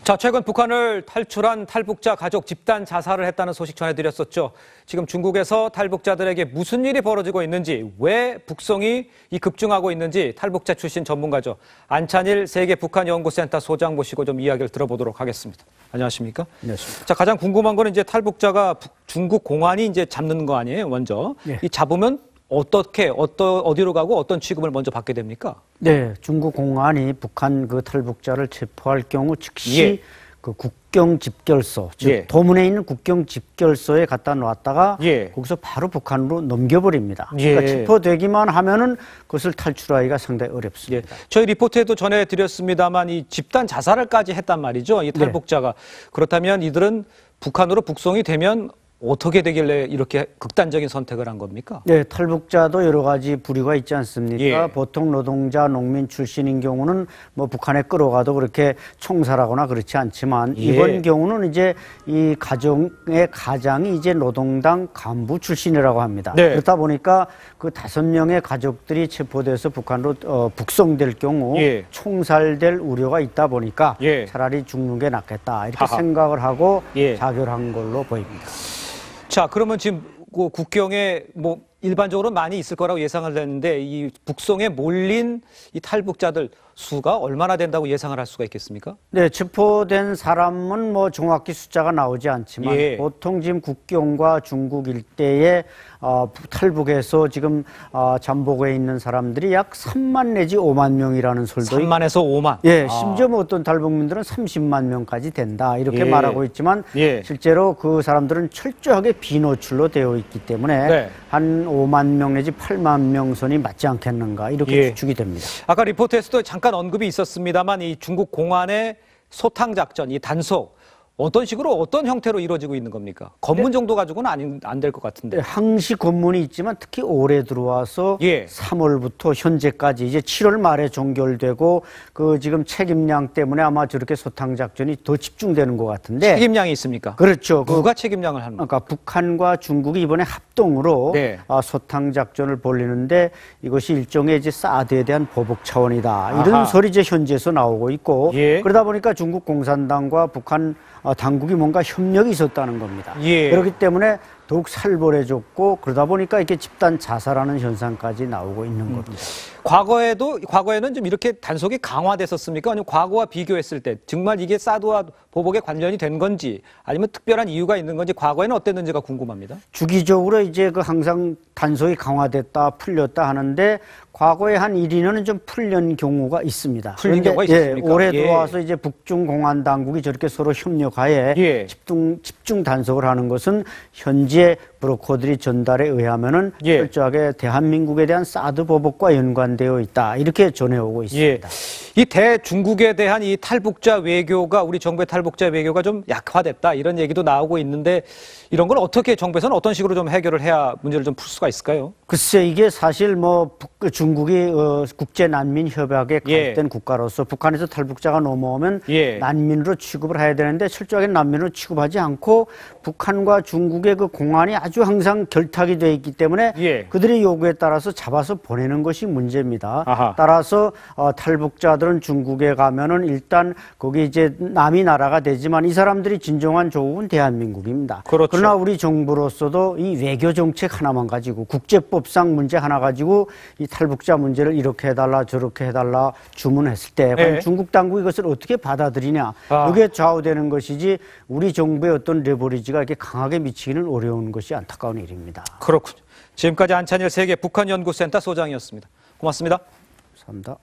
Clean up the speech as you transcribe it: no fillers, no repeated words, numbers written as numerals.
자, 최근 북한을 탈출한 탈북자 가족 집단 자살을 했다는 소식 전해드렸었죠. 지금 중국에서 탈북자들에게 무슨 일이 벌어지고 있는지, 왜 북송이 급증하고 있는지 탈북자 출신 전문가죠. 안찬일 세계 북한연구센터 소장 모시고 좀 이야기를 들어보도록 하겠습니다. 안녕하십니까? 안녕하십니까. 자, 가장 궁금한 거는 이제 탈북자가 중국 공안이 이제 잡는 거 아니에요, 먼저. 네. 이 잡으면 어디로 가고 어떤 취급을 먼저 받게 됩니까? 네, 중국 공안이 북한 그 탈북자를 체포할 경우 즉시 예. 그 국경 집결소, 즉 예. 도문에 있는 국경 집결소에 갖다 놨다가 예. 거기서 바로 북한으로 넘겨버립니다. 예. 그러니까 체포되기만 하면은 그것을 탈출하기가 상당히 어렵습니다. 예. 저희 리포트에도 전해드렸습니다만 이 집단 자살을까지 했단 말이죠. 이 탈북자가. 네. 그렇다면 이들은 북한으로 북송이 되면 어떻게 되길래 이렇게 극단적인 선택을 한 겁니까? 네, 탈북자도 여러 가지 부류가 있지 않습니까? 예. 보통 노동자, 농민 출신인 경우는 뭐 북한에 끌어가도 그렇게 총살하거나 그렇지 않지만 예. 이번 경우는 이제 이 가정의 가장이 이제 노동당 간부 출신이라고 합니다. 네. 그렇다 보니까 그 5명의 가족들이 체포돼서 북한으로 북송될 경우 예. 총살될 우려가 있다 보니까 예. 차라리 죽는 게 낫겠다 이렇게 하하. 생각을 하고 예. 자결한 걸로 보입니다. 자, 그러면 지금 그 국경에 뭐 일반적으로 많이 있을 거라고 예상을 했는데 이 북송에 몰린 이 탈북자들 수가 얼마나 된다고 예상을 할 수가 있겠습니까? 네, 체포된 사람은 뭐 정확히 숫자가 나오지 않지만 예. 보통 지금 국경과 중국 일대에 탈북해서 지금 잠복해 있는 사람들이 약 3만 내지 5만 명이라는 설도 3만에서 5만. 예, 심지어 뭐 어떤 탈북민들은 30만 명까지 된다 이렇게 예. 말하고 있지만 예. 실제로 그 사람들은 철저하게 비노출로 되어 있기 때문에 네. 한 5만 명 내지 8만 명 선이 맞지 않겠는가 이렇게 예. 추측이 됩니다. 아까 리포트에서도 잠깐 언급이 있었습니다만 이 중국 공안의 소탕 작전, 이 단속 어떤 식으로 어떤 형태로 이루어지고 있는 겁니까? 검문 정도 가지고는 안 될 것 같은데. 네, 항시 검문이 있지만 특히 올해 들어와서 예. 3월부터 현재까지 이제 7월 말에 종결되고 그 지금 책임량 때문에 아마 저렇게 소탕 작전이 더 집중되는 것 같은데. 책임량이 있습니까? 그렇죠. 누가 책임량을 하는 겁니까? 그러니까 북한과 중국이 이번에 합동으로 네. 소탕 작전을 벌이는데 이것이 일종의 이제 사드에 대한 보복 차원이다. 이런 아하. 설이 이제 현지에서 나오고 있고 예. 그러다 보니까 중국 공산당과 북한 당국이 뭔가 협력이 있었다는 겁니다. 예. 그렇기 때문에 더욱 살벌해졌고 그러다 보니까 이렇게 집단 자살하는 현상까지 나오고 있는 겁니다. 과거에는 좀 이렇게 단속이 강화됐었습니까? 아니면 과거와 비교했을 때 정말 이게 사드와 보복에 관련이 된 건지 아니면 특별한 이유가 있는 건지 과거에는 어땠는지가 궁금합니다. 주기적으로 이제 그 항상 단속이 강화됐다 풀렸다 하는데 과거에 한 1위는 좀 풀린 경우가 있습니다. 풀린 경우가 있습니까? 올해 예. 들어와서 이제 북중 공안 당국이 저렇게 서로 협력하에 예. 집중 단속을 하는 것은 현지의 브로커들이 전달에 의하면은 예. 철저하게 대한민국에 대한 사드 보복과 연관되어 있다 이렇게 전해오고 있습니다. 예. 이 대중국에 대한 이 탈북자 외교가 우리 정부의 탈북자 외교가 좀 약화됐다 이런 얘기도 나오고 있는데 이런 걸 어떻게 정부에서는 어떤 식으로 좀 해결을 해야 문제를 좀 풀 수가 있을까요? 글쎄 이게 사실 뭐 중국이 국제 난민 협약에 가입된 예. 국가로서 북한에서 탈북자가 넘어오면 예. 난민으로 취급을 해야 되는데 철저하게 난민으로 취급하지 않고 북한과 중국의 그 공안이 아주 항상 결탁이 돼 있기 때문에 예. 그들의 요구에 따라서 잡아서 보내는 것이 문제입니다. 아하. 따라서 탈북자들은 중국에 가면은 일단 거기 이제 남이 나라가 되지만 이 사람들이 진정한 조국은 대한민국입니다. 그렇죠. 그러나 우리 정부로서도 이 외교 정책 하나만 가지고 국제법상 문제 하나 가지고 이 탈북자 문제를 이렇게 해달라 저렇게 해달라 주문했을 때 과연 중국 당국이 이것을 어떻게 받아들이냐 이게 좌우되는 것이지 우리 정부의 어떤 레버리지가 이렇게 강하게 미치기는 어려운 것이 안타까운 일입니다. 그렇군요. 지금까지 안찬일 세계 북한연구센터 소장이었습니다. 고맙습니다. 감사합니다.